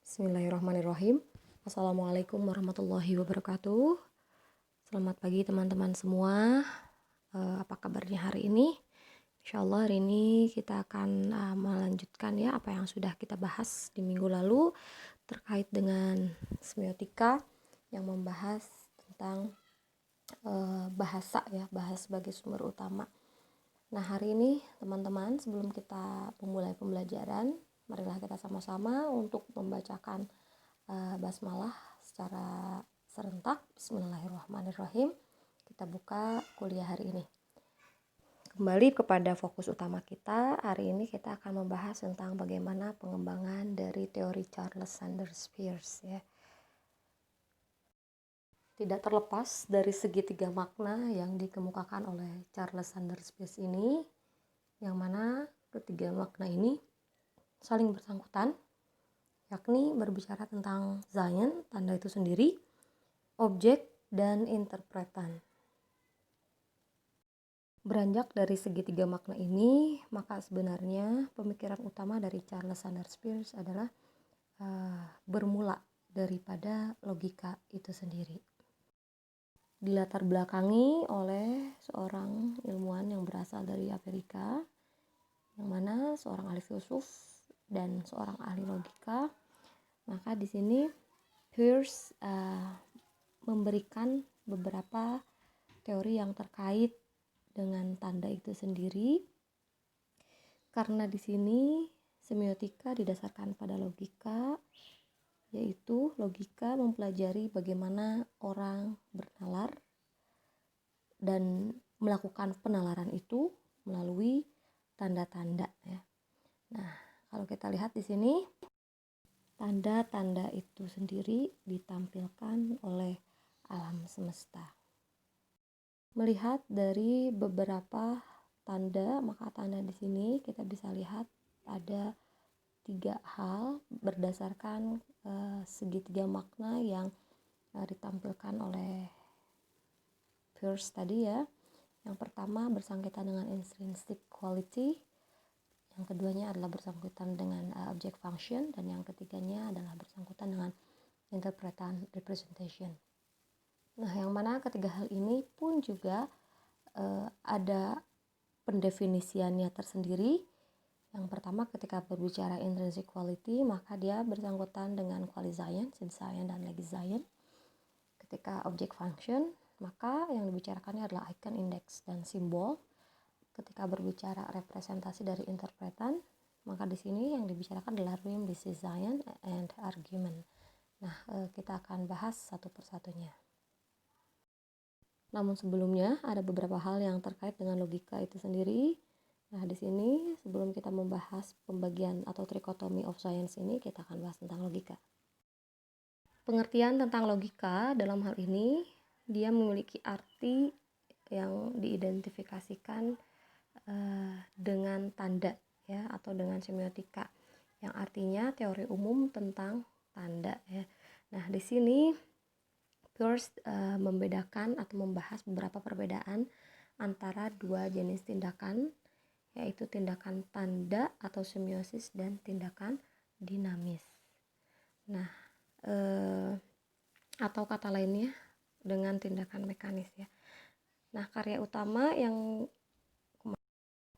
Bismillahirrahmanirrahim. Assalamualaikum warahmatullahi wabarakatuh. Selamat pagi teman-teman semua. Apa kabarnya hari ini? Insyaallah hari ini kita akan melanjutkan ya apa yang sudah kita bahas di minggu lalu terkait dengan semiotika yang membahas tentang bahasa ya, bahasa sebagai sumber utama. Nah, hari ini teman-teman, sebelum kita memulai pembelajaran, marilah kita sama-sama untuk membacakan basmalah secara serentak. Bismillahirrahmanirrahim. Kita buka kuliah hari ini. Kembali kepada fokus utama kita. Hari ini kita akan membahas tentang bagaimana pengembangan dari teori Charles Sanders Peirce ya. Tidak terlepas dari segitiga makna yang dikemukakan oleh Charles Sanders Peirce ini, yang mana ketiga makna ini saling bersangkutan, yakni berbicara tentang Zion, tanda itu sendiri, objek, dan interpretan. Beranjak dari segitiga makna ini, maka sebenarnya pemikiran utama dari Charles Sanders Peirce adalah bermula daripada logika itu sendiri. Dilatar belakangi oleh seorang ilmuwan yang berasal dari Amerika, yang mana seorang ahli filsuf dan seorang ahli logika. Maka di sini Peirce memberikan beberapa teori yang terkait dengan tanda itu sendiri, karena di sini semiotika didasarkan pada logika, yaitu logika mempelajari bagaimana orang bernalar dan melakukan penalaran itu melalui tanda-tanda ya. Nah, kalau kita lihat di sini, tanda-tanda itu sendiri ditampilkan oleh alam semesta. Melihat dari beberapa tanda, maka tanda di sini kita bisa lihat ada 3 hal berdasarkan segitiga makna yang ditampilkan oleh Peirce tadi ya. Yang pertama bersangkutan dengan intrinsic quality, yang keduanya adalah bersangkutan dengan object function, dan yang ketiganya adalah bersangkutan dengan interpretan representation. Nah, yang mana ketiga hal ini pun juga ada pendefinisiannya tersendiri. Yang pertama, ketika berbicara intrinsic quality, maka dia bersangkutan dengan quasi-Zion, sin-Zion, dan legi-Zion. Ketika object function, maka yang dibicarakannya adalah icon, index, dan simbol. Ketika berbicara representasi dari interpretan, maka di sini yang dibicarakan adalah rhyme, decision, and argument. Nah, kita akan bahas satu persatunya. Namun sebelumnya ada beberapa hal yang terkait dengan logika itu sendiri. Nah, di sini sebelum kita membahas pembagian atau trichotomy of science ini, kita akan bahas tentang logika. Pengertian tentang logika dalam hal ini, dia memiliki arti yang diidentifikasikan dengan tanda ya, atau dengan semiotika, yang artinya teori umum tentang tanda ya. Nah, di sini Peirce membedakan atau membahas beberapa perbedaan antara dua jenis tindakan, yaitu tindakan tanda atau semiosis dan tindakan dinamis. Nah, atau kata lainnya dengan tindakan mekanis ya. Nah, karya utama yang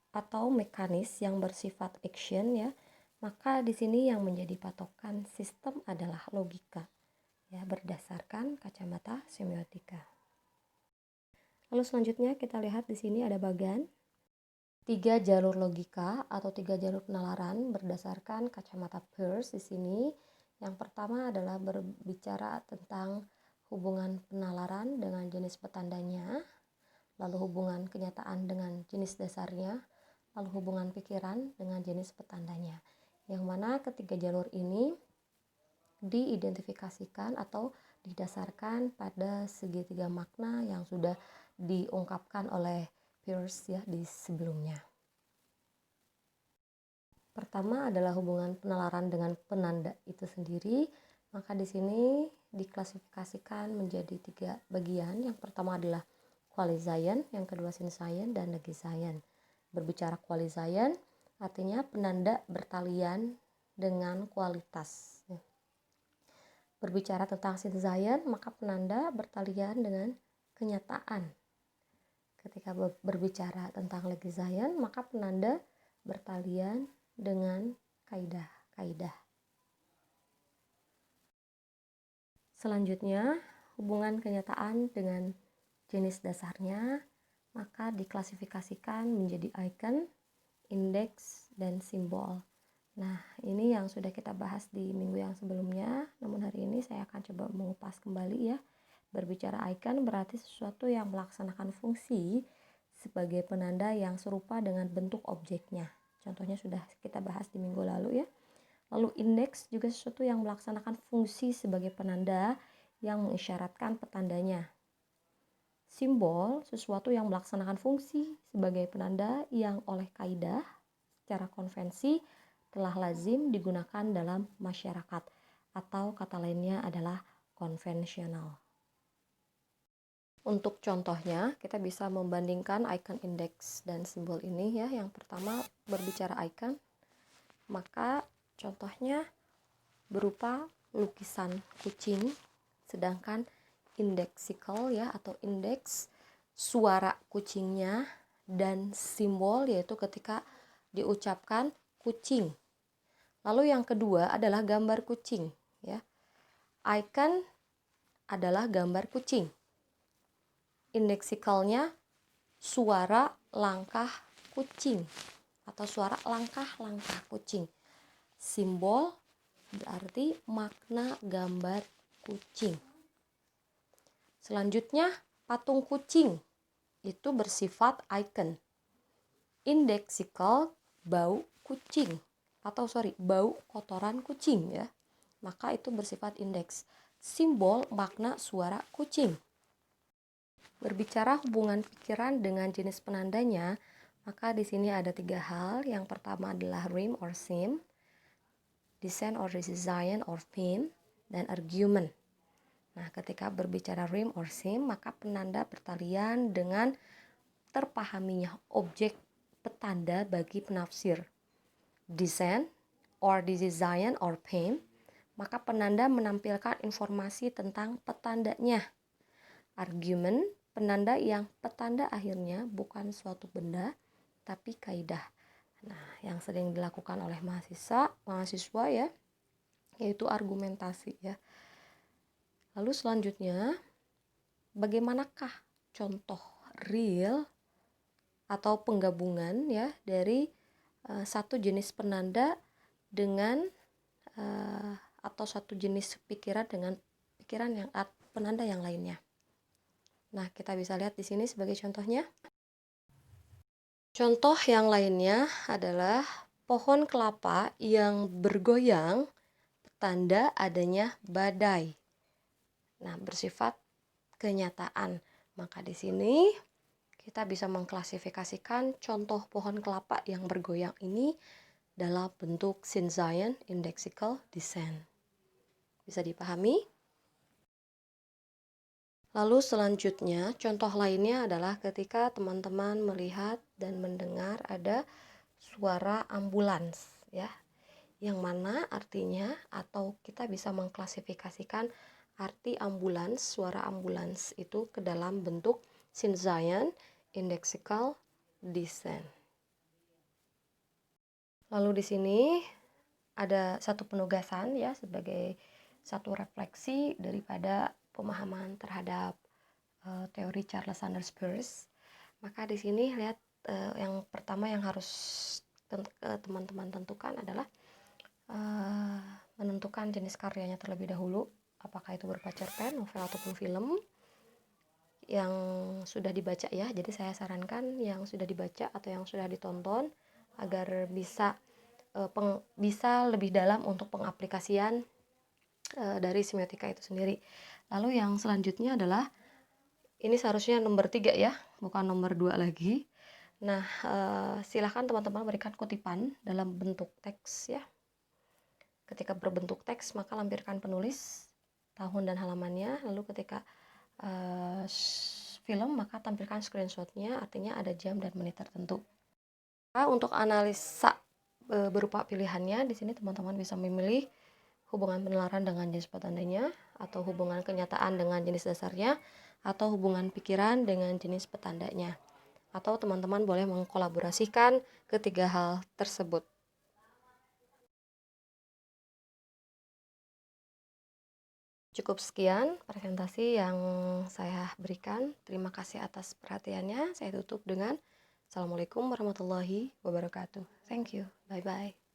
atau mekanis yang bersifat action ya, maka di sini yang menjadi patokan sistem adalah logika ya, berdasarkan kacamata semiotika. Lalu selanjutnya kita lihat di sini ada bagan 3 jalur logika atau 3 jalur penalaran berdasarkan kacamata Peirce di sini. Yang pertama adalah berbicara tentang hubungan penalaran dengan jenis petandanya, lalu hubungan kenyataan dengan jenis dasarnya, lalu hubungan pikiran dengan jenis petandanya. Yang mana ketiga jalur ini diidentifikasikan atau didasarkan pada segitiga makna yang sudah diungkapkan oleh Peirce ya di sebelumnya. Pertama adalah hubungan penalaran dengan penanda itu sendiri. Maka di sini diklasifikasikan menjadi 3 bagian. Yang pertama adalah quasi-Zion, yang kedua sin-Zion, dan legi-Zion. Berbicara quasi-Zion artinya penanda bertalian dengan kualitas. berbicara tentang Shinzayan, maka penanda bertalian dengan kenyataan. Ketika berbicara tentang Legizayan, maka penanda bertalian dengan kaidah-kaidah. Selanjutnya, hubungan kenyataan dengan jenis dasarnya, maka diklasifikasikan menjadi icon, indeks, dan simbol. Nah, ini yang sudah kita bahas di minggu yang sebelumnya, namun hari ini saya akan coba mengupas kembali ya. Berbicara icon berarti sesuatu yang melaksanakan fungsi sebagai penanda yang serupa dengan bentuk objeknya. Contohnya sudah kita bahas di minggu lalu ya. Lalu indeks juga sesuatu yang melaksanakan fungsi sebagai penanda yang mengisyaratkan petandanya. Simbol sesuatu yang melaksanakan fungsi sebagai penanda yang oleh kaidah secara konvensi telah lazim digunakan dalam masyarakat, atau kata lainnya adalah konvensional. Untuk contohnya, kita bisa membandingkan icon, indeks, dan simbol ini ya. Yang pertama berbicara icon, maka contohnya berupa lukisan kucing, sedangkan indeksikal ya atau indeks suara kucingnya, dan simbol yaitu ketika diucapkan kucing. Lalu yang kedua adalah gambar kucing ya. Icon adalah gambar kucing. Indeksikalnya suara langkah kucing atau suara langkah-langkah kucing. Simbol berarti makna gambar kucing. Selanjutnya patung kucing itu bersifat icon. Indeksikal bau kucing atau bau kotoran kucing ya. Maka itu bersifat indeks. Simbol makna suara kucing. Berbicara hubungan pikiran dengan jenis penandanya, maka di sini ada 3 hal. Yang pertama adalah rhyme or theme, design or design or theme, dan argument. Nah, ketika berbicara rhyme or theme, maka penanda bertalian dengan terpahaminya objek petanda bagi penafsir. Design or design or theme, maka penanda menampilkan informasi tentang petandanya. Argument, penanda yang petanda akhirnya bukan suatu benda, tapi kaidah. Nah, yang sering dilakukan oleh mahasiswa ya, yaitu argumentasi ya. Lalu selanjutnya, bagaimanakah contoh real atau penggabungan ya dari satu jenis penanda dengan atau satu jenis pikiran dengan pikiran yang penanda yang lainnya. Nah, kita bisa lihat di sini sebagai contohnya. Contoh yang lainnya adalah pohon kelapa yang bergoyang, tanda adanya badai. Nah, bersifat kenyataan. Maka di sini kita bisa mengklasifikasikan contoh pohon kelapa yang bergoyang ini dalam bentuk Shinzayan indexical design. Bisa dipahami? Lalu selanjutnya, contoh lainnya adalah ketika teman-teman melihat dan mendengar ada suara ambulans ya. Yang mana artinya atau kita bisa mengklasifikasikan arti ambulans, suara ambulans itu ke dalam bentuk Shinzayan indexical design. Lalu di sini ada satu penugasan ya sebagai satu refleksi daripada pemahaman terhadap teori Charles Sanders Peirce. Maka di sini lihat yang pertama yang harus teman-teman tentukan adalah menentukan jenis karyanya terlebih dahulu, apakah itu berupa cerpen, novel ataupun film yang sudah dibaca ya. Jadi saya sarankan yang sudah dibaca atau yang sudah ditonton agar bisa lebih dalam untuk pengaplikasian dari semiotika itu sendiri. Lalu yang selanjutnya adalah ini seharusnya nomor 3 ya, bukan nomor 2 lagi. Nah, silakan teman-teman berikan kutipan dalam bentuk teks ya. Ketika berbentuk teks, maka lampirkan penulis, tahun dan halamannya. Lalu ketika film, maka tampilkan screenshotnya, artinya ada jam dan menit tertentu. Nah, untuk analisa berupa pilihannya, di sini teman-teman bisa memilih hubungan penalaran dengan jenis petandanya, atau hubungan kenyataan dengan jenis dasarnya, atau hubungan pikiran dengan jenis petandanya. Atau teman-teman boleh mengkolaborasikan ketiga hal tersebut. Cukup sekian presentasi yang saya berikan. Terima kasih atas perhatiannya. Saya tutup dengan Assalamualaikum warahmatullahi wabarakatuh. Thank you. Bye-bye.